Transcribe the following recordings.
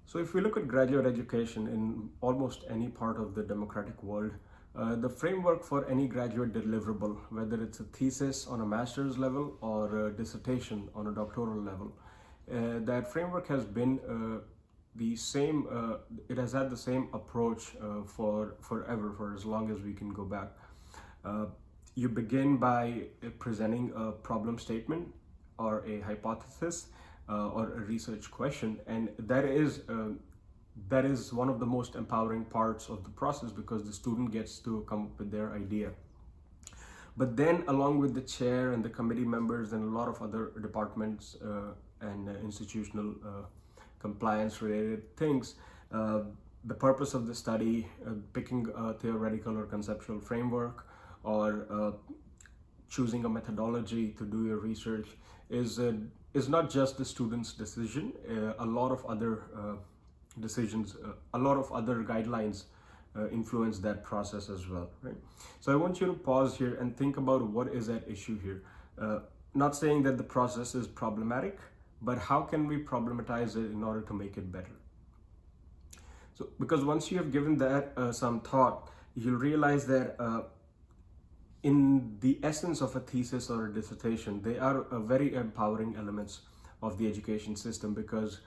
So if we look at graduate education in almost any part of the democratic world, the framework for any graduate deliverable, whether it's a thesis on a master's level or a dissertation on a doctoral level, that framework has been the same, it has had the same approach for forever, for as long as we can go back. You begin by presenting a problem statement or a hypothesis or a research question, and that is one of the most empowering parts of the process, because the student gets to come up with their idea. But then, along with the chair and the committee members and a lot of other departments and institutional compliance related things, the purpose of the study, picking a theoretical or conceptual framework, or choosing a methodology to do your research is not just the student's decision. A lot of other decisions, a lot of other guidelines influence that process as well, right? So I want you to pause here and think about what is at issue here. Not saying that the process is problematic, but how can we problematize it in order to make it better? So, because once you have given that some thought, you'll realize that in the essence of a thesis or a dissertation, they are very empowering elements of the education system, because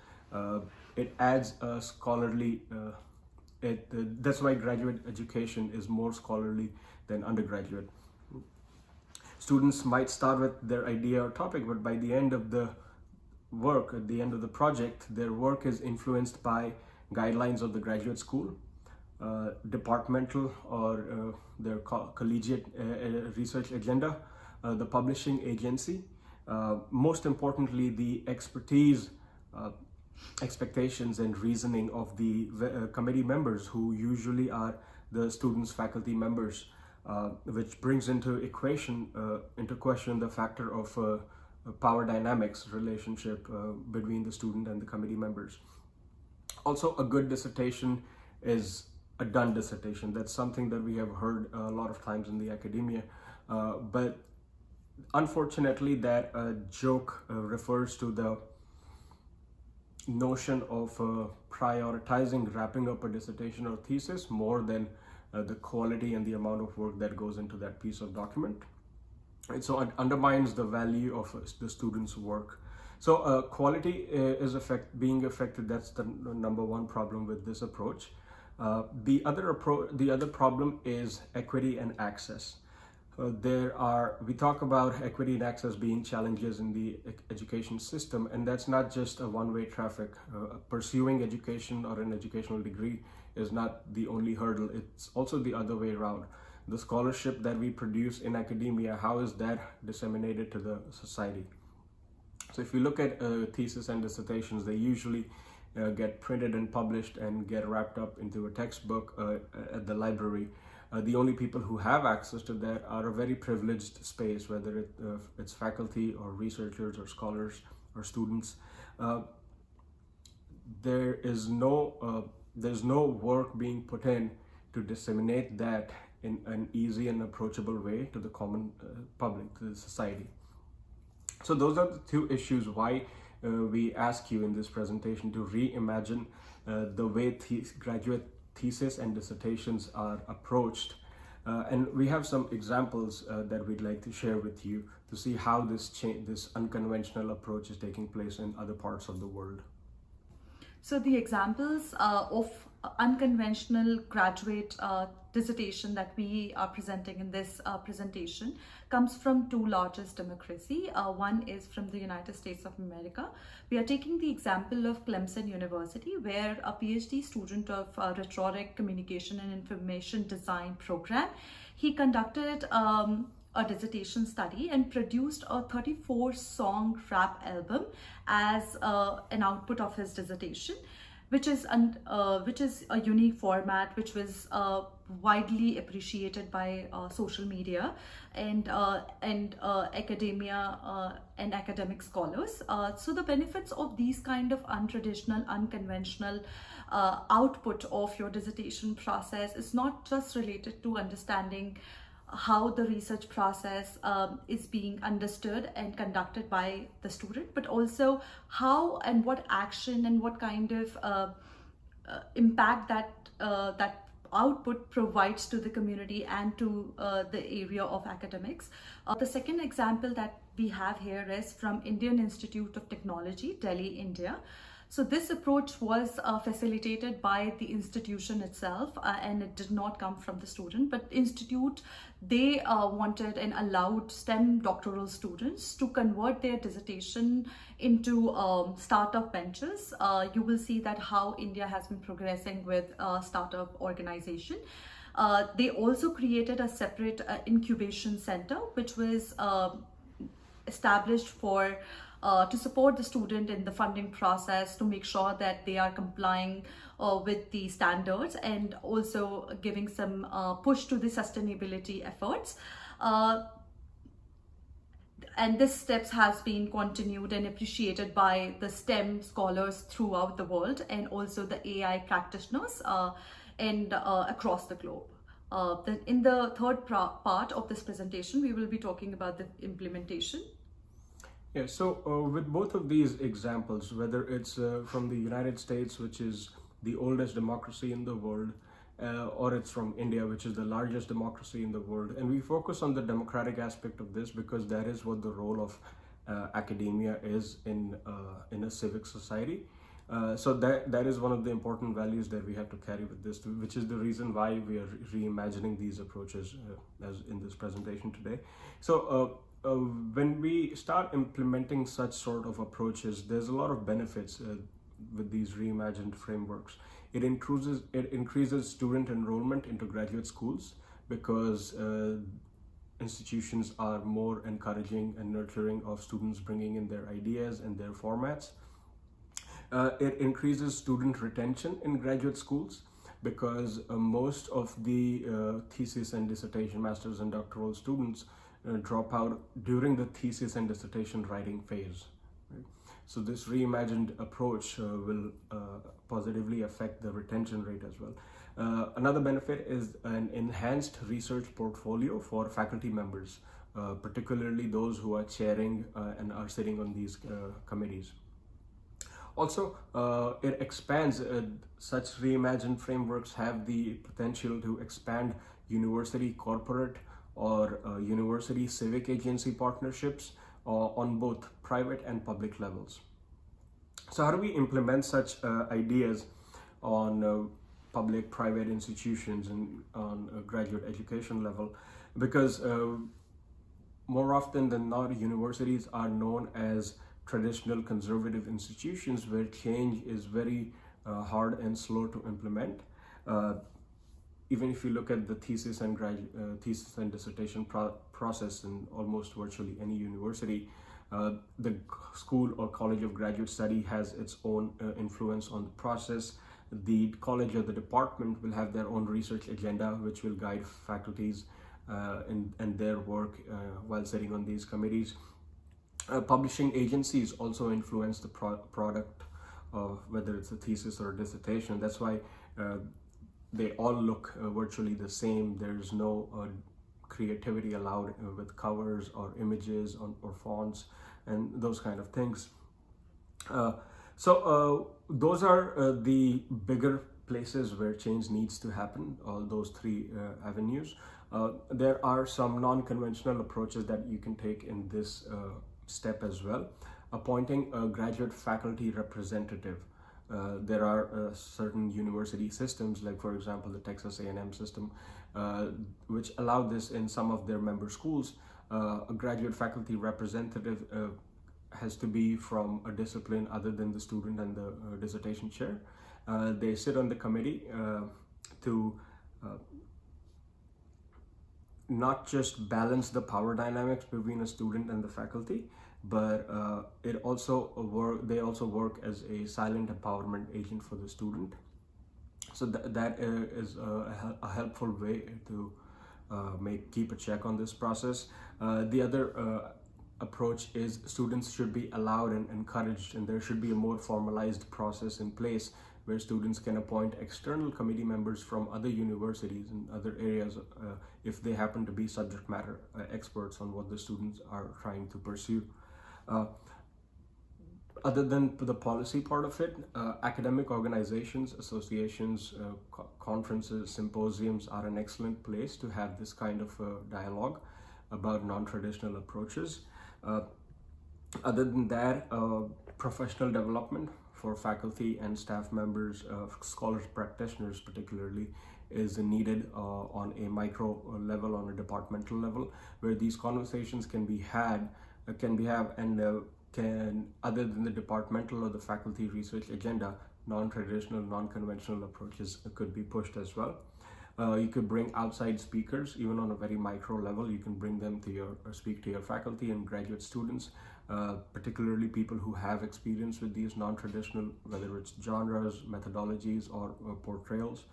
it adds a scholarly, that's why graduate education is more scholarly than undergraduate. Students might start with their idea or topic, but by the end of the work, at the end of the project, their work is influenced by guidelines of the graduate school, departmental or their collegiate research agenda, the publishing agency, most importantly, the expertise, expectations and reasoning of the committee members, who usually are the students' faculty members, which brings into question the factor of power dynamics relationship between the student and the committee members. Also, a good dissertation is a done dissertation. That's something that we have heard a lot of times in the academia, but unfortunately that joke refers to the notion of prioritizing wrapping up a dissertation or thesis more than the quality and the amount of work that goes into that piece of document. And so it undermines the value of the student's work. So quality is being affected. That's the number one problem with this approach. The other problem is equity and access. We talk about equity and access being challenges in the education system, and that's not just a one-way traffic. Pursuing education or an educational degree is not the only hurdle. It's also the other way around. The scholarship that we produce in academia, how is that disseminated to the society? So if you look at thesis and dissertations, they usually get printed and published and get wrapped up into a textbook at the library. The only people who have access to that are a very privileged space, whether it's faculty or researchers or scholars or students. There's no work being put in to disseminate that in an easy and approachable way to the common public, to the society. So those are the two issues why we ask you in this presentation to reimagine the way graduate thesis and dissertations are approached. And we have some examples that we'd like to share with you to see how this unconventional approach is taking place in other parts of the world. So the examples of unconventional graduate dissertation that we are presenting in this presentation comes from two largest democracy. One is from the United States of America. We are taking the example of Clemson University, where a PhD student of rhetoric, communication and information design program, he conducted a dissertation study and produced a 34-song rap album as an output of his dissertation, which is a unique format, which was widely appreciated by social media and academia and academic scholars. So the benefits of these kind of untraditional, unconventional output of your dissertation process is not just related to understanding how the research process is being understood and conducted by the student, but also how and what action and what kind of impact that output provides to the community and to the area of academics. The second example that we have here is from Indian Institute of Technology, Delhi, India. So this approach was facilitated by the institution itself, and it did not come from the student, but institute, they wanted and allowed STEM doctoral students to convert their dissertation into startup ventures. You will see that how India has been progressing with startup organization. They also created a separate incubation center, which was established for to support the student in the funding process, to make sure that they are complying with the standards, and also giving some push to the sustainability efforts. And this steps has been continued and appreciated by the STEM scholars throughout the world, and also the AI practitioners and across the globe. In the third part of this presentation, we will be talking about the implementation. Yeah, so with both of these examples, whether it's from the United States, which is the oldest democracy in the world, or it's from India, which is the largest democracy in the world, and we focus on the democratic aspect of this because that is what the role of academia is in a civic society. So that is one of the important values that we have to carry with this, which is the reason why we are reimagining these approaches as in this presentation today. So when we start implementing such sort of approaches, there's a lot of benefits with these reimagined frameworks. It increases student enrollment into graduate schools because institutions are more encouraging and nurturing of students bringing in their ideas and their formats. It increases student retention in graduate schools because most of the thesis and dissertation, master's and doctoral students drop out during the thesis and dissertation writing phase. Right? So this reimagined approach will positively affect the retention rate as well. Another benefit is an enhanced research portfolio for faculty members, particularly those who are chairing and are sitting on these committees. Also, it expands, such reimagined frameworks have the potential to expand university corporate or university civic agency partnerships on both private and public levels. So how do we implement such ideas on public, private institutions and on a graduate education level? Because more often than not, universities are known as traditional conservative institutions where change is very hard and slow to implement. Even if you look at the thesis and dissertation process in almost virtually any university, the school or college of graduate study has its own influence on the process. The college or the department will have their own research agenda, which will guide faculties in their work while sitting on these committees. Publishing agencies also influence the product of whether it's a thesis or a dissertation. That's why they all look virtually the same. There's no creativity allowed with covers or images or fonts and those kind of things. So those are the bigger places where change needs to happen, all those three avenues. There are some non-conventional approaches that you can take in this step as well. Appointing a graduate faculty representative. There are certain university systems, like for example the Texas A&M system, which allow this in some of their member schools. A graduate faculty representative has to be from a discipline other than the student and the dissertation chair. They sit on the committee to not just balance the power dynamics between a student and the faculty, but they also work as a silent empowerment agent for the student. So that is a helpful way to keep a check on this process. The other approach is students should be allowed and encouraged, and there should be a more formalized process in place where students can appoint external committee members from other universities and other areas if they happen to be subject matter experts on what the students are trying to pursue. Other than the policy part of it, academic organizations, associations, conferences, symposiums are an excellent place to have this kind of dialogue about non-traditional approaches. Other than that, professional development for faculty and staff members, scholars, practitioners particularly, is needed on a micro level, on a departmental level, where these conversations can be had, and can, other than the departmental or the faculty research agenda, non-traditional, non-conventional approaches could be pushed as well. You could bring outside speakers, even on a very micro level. You can bring them to speak to your faculty and graduate students, particularly people who have experience with these non-traditional, whether it's genres, methodologies, or portrayals.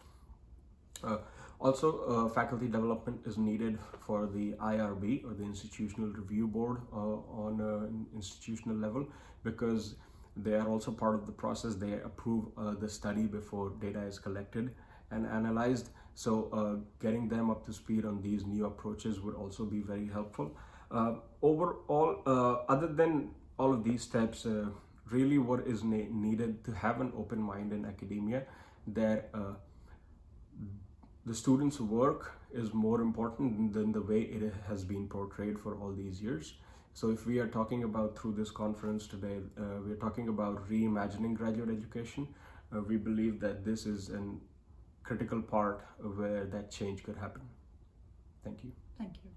Also, faculty development is needed for the IRB, or the Institutional Review Board, on an institutional level, because they are also part of the process. They approve the study before data is collected and analyzed. So getting them up to speed on these new approaches would also be very helpful. Overall, other than all of these steps, really what is needed to have an open mind in academia, that the students' work is more important than the way it has been portrayed for all these years. So if we are talking about, through this conference today, we're talking about reimagining graduate education, we believe that this is a critical part of where that change could happen. Thank you. Thank you.